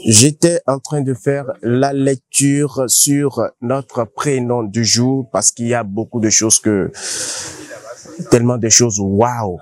J'étais en train de faire la lecture sur notre prénom du jour parce qu'il y a beaucoup de choses tellement de choses, waouh!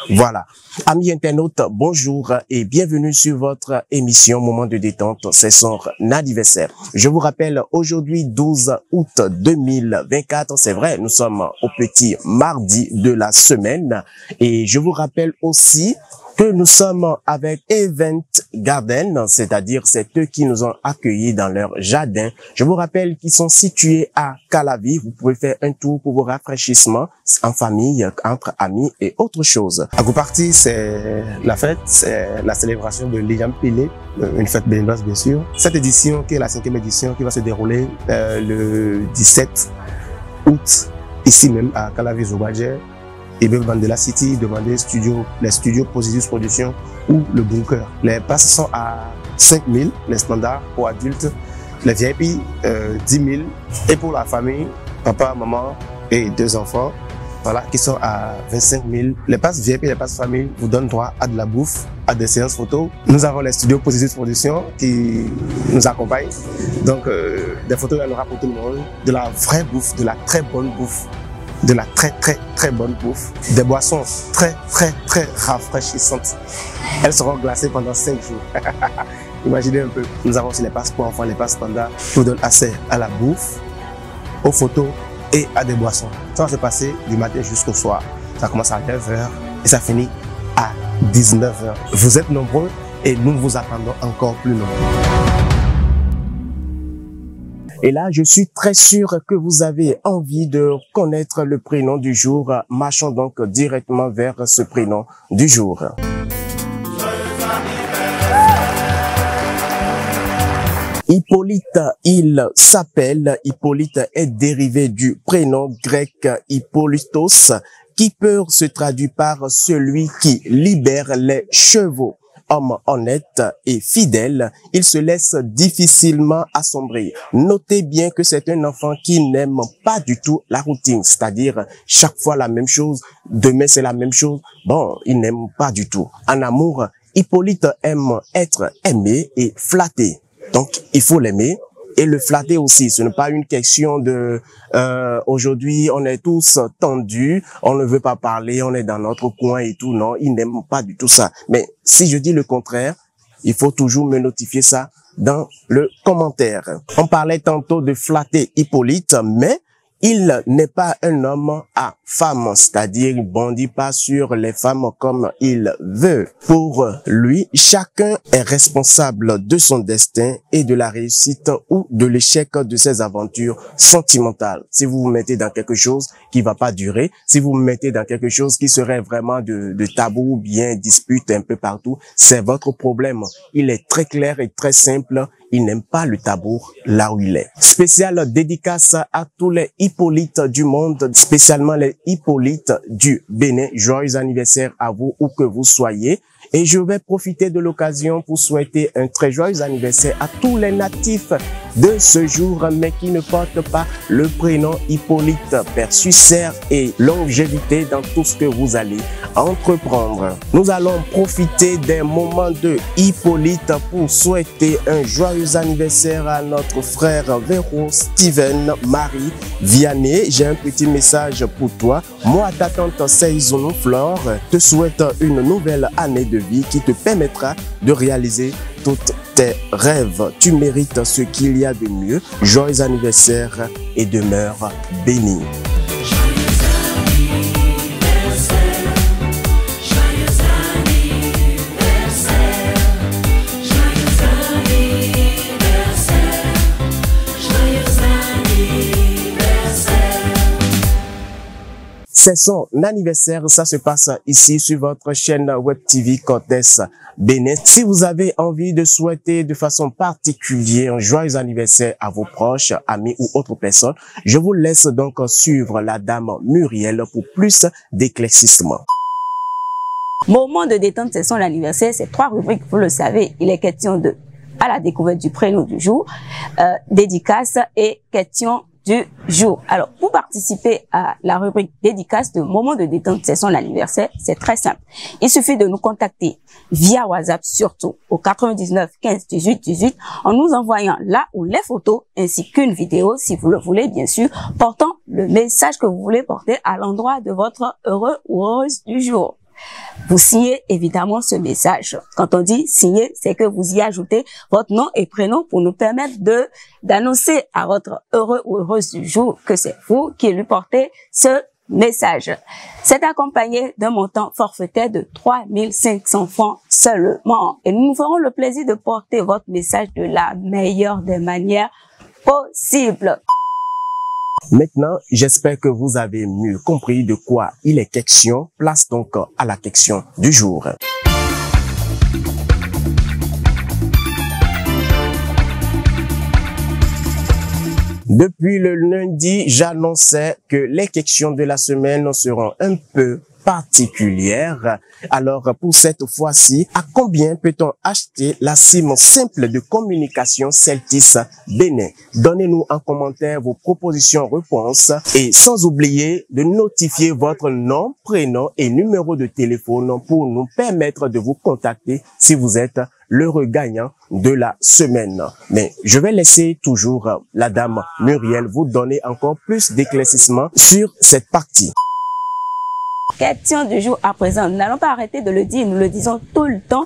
Voilà. Amis internautes, bonjour et bienvenue sur votre émission Moment de détente, c'est son anniversaire. Je vous rappelle, aujourd'hui 12 août 2024, c'est vrai, nous sommes au petit mardi de la semaine et je vous rappelle aussi que nous sommes avec Event Garden, c'est-à-dire c'est eux qui nous ont accueillis dans leur jardin. Je vous rappelle qu'ils sont situés à Calavi. Vous pouvez faire un tour pour vos rafraîchissements en famille, entre amis et autre chose. À Gouparti, c'est la fête, c'est la célébration de Liam Pelé, une fête béninoise bien sûr. Cette édition, qui est la 5e édition, qui va se dérouler le 17 août, ici même à Calavi-Zobadjer. Et même Mandela City, demandez les studios Positive Production ou le Bunker. Les passes sont à 5 000, les standards pour adultes, les VIP 10 000 et pour la famille, papa, maman et 2 enfants, voilà, qui sont à 25 000. Les passes VIP et les passes famille vous donnent droit à de la bouffe, à des séances photos. Nous avons les studios Positive Production qui nous accompagnent. Donc des photos, il y en aura pour tout le monde, de la vraie bouffe, de la très bonne bouffe. De la très bonne bouffe, des boissons très rafraîchissantes. Elles seront glacées pendant 5 jours. Imaginez un peu. Nous avons aussi les passes pour enfants, les passes standards qui vous donnent accès à la bouffe, aux photos et à des boissons. Ça va se passer du matin jusqu'au soir. Ça commence à 9h et ça finit à 19h. Vous êtes nombreux et nous vous attendons encore plus nombreux. Et là, je suis très sûr que vous avez envie de connaître le prénom du jour. Marchons donc directement vers ce prénom du jour. Hippolyte, il s'appelle Hippolyte, est dérivé du prénom grec Hippolytos, qui peut se traduire par celui qui libère les chevaux. Homme honnête et fidèle, il se laisse difficilement assombrir. Notez bien que c'est un enfant qui n'aime pas du tout la routine, c'est-à-dire chaque fois la même chose, demain c'est la même chose. Bon, il n'aime pas du tout. En amour, Hippolyte aime être aimé et flatté. Donc, il faut l'aimer et le flatter aussi. Ce n'est pas une question de aujourd'hui on est tous tendus, on ne veut pas parler, on est dans notre coin et tout. Non, il n'aime pas du tout ça. Mais si je dis le contraire, il faut toujours me notifier ça dans le commentaire. On parlait tantôt de flatter Hippolyte, mais il n'est pas un homme à femme, c'est-à-dire il bondit pas sur les femmes comme il veut. Pour lui, chacun est responsable de son destin et de la réussite ou de l'échec de ses aventures sentimentales. Si vous vous mettez dans quelque chose qui va pas durer, si vous vous mettez dans quelque chose qui serait vraiment de tabou ou bien dispute un peu partout, c'est votre problème. Il est très clair et très simple. Il n'aime pas le tabou là où il est. Spéciale dédicace à tous les Hippolytes du monde, spécialement les Hippolytes du Bénin. Joyeux anniversaire à vous où que vous soyez. Et je vais profiter de l'occasion pour souhaiter un très joyeux anniversaire à tous les natifs de ce jour, mais qui ne portent pas le prénom Hippolyte. Père succès et longévité dans tout ce que vous allez entreprendre. Nous allons profiter des moments de Hippolyte pour souhaiter un joyeux anniversaire à notre frère Véro, Steven, Marie, Vianney. J'ai un petit message pour toi. Moi, ta tante Seizono Flore, te souhaite une nouvelle année de vie qui te permettra de réaliser toutes tes rêves. Tu mérites ce qu'il y a de mieux. Joyeux anniversaire et demeure béni. C'est son anniversaire, ça se passe ici sur votre chaîne Web TV Cortès Bénin. Si vous avez envie de souhaiter de façon particulière un joyeux anniversaire à vos proches, amis ou autres personnes, je vous laisse donc suivre la dame Muriel pour plus d'éclaircissement. Moment de détente, c'est son anniversaire, c'est 3 rubriques, vous le savez. Il est question de à la découverte du prénom du jour, dédicace et question du jour. Alors, pour participer à la rubrique dédicace de Moment de détente, c'est son anniversaire, c'est très simple. Il suffit de nous contacter via WhatsApp, surtout au 99 15 18 18, en nous envoyant là ou les photos ainsi qu'une vidéo, si vous le voulez bien sûr, portant le message que vous voulez porter à l'endroit de votre heureux ou heureuse du jour. Vous signez évidemment ce message. Quand on dit signer, c'est que vous y ajoutez votre nom et prénom pour nous permettre d'annoncer à votre heureux ou heureuse du jour que c'est vous qui lui portez ce message. C'est accompagné d'un montant forfaitaire de 3500 francs seulement. Et nous nous ferons le plaisir de porter votre message de la meilleure des manières possibles. Maintenant, j'espère que vous avez mieux compris de quoi il est question. Place donc à la question du jour. Depuis le lundi, j'annonçais que les questions de la semaine seront un peu particulière. Alors, pour cette fois-ci, à combien peut-on acheter la SIM simple de communication Celtis Bénin? Donnez-nous en commentaire vos propositions-réponses et sans oublier de notifier votre nom, prénom et numéro de téléphone pour nous permettre de vous contacter si vous êtes l'heureux gagnant de la semaine. Mais je vais laisser toujours la dame Muriel vous donner encore plus d'éclaircissements sur cette partie. Question du jour à présent. Nous n'allons pas arrêter de le dire, nous le disons tout le temps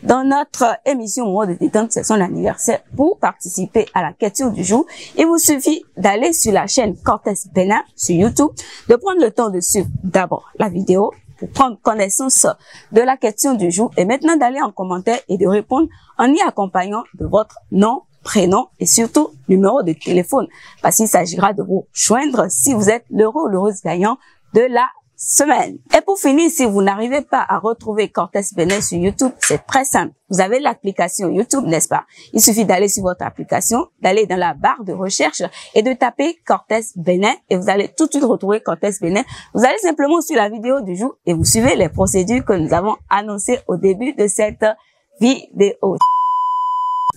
dans notre émission Moment de détente, c'est son anniversaire. Pour participer à la question du jour, il vous suffit d'aller sur la chaîne Cortez Bénin sur YouTube, de prendre le temps de suivre d'abord la vidéo pour prendre connaissance de la question du jour et maintenant d'aller en commentaire et de répondre en y accompagnant de votre nom, prénom et surtout numéro de téléphone parce qu'il s'agira de vous joindre si vous êtes l'heureux ou l'heureuse gagnant de la semaine. Et pour finir, si vous n'arrivez pas à retrouver Cortez Bénin sur YouTube, c'est très simple. Vous avez l'application YouTube, n'est-ce pas? Il suffit d'aller sur votre application, d'aller dans la barre de recherche et de taper Cortez Bénin et vous allez tout de suite retrouver Cortez Bénin. Vous allez simplement sur la vidéo du jour et vous suivez les procédures que nous avons annoncées au début de cette vidéo.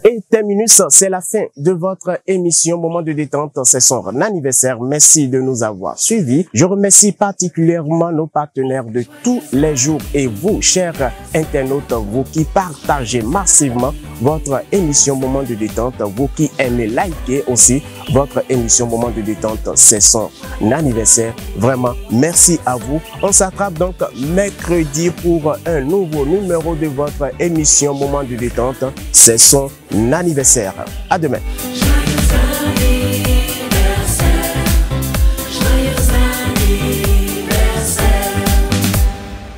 Et terminus, c'est la fin de votre émission Moment de détente, c'est son anniversaire. Merci de nous avoir suivis. Je remercie particulièrement nos partenaires de tous les jours et vous, chers internautes, vous qui partagez massivement votre émission Moment de détente, vous qui aimez liker aussi votre émission Moment de détente, c'est son anniversaire. Vraiment, merci à vous. On s'attrape donc mercredi pour un nouveau numéro de votre émission Moment de détente, c'est son anniversaire. À demain.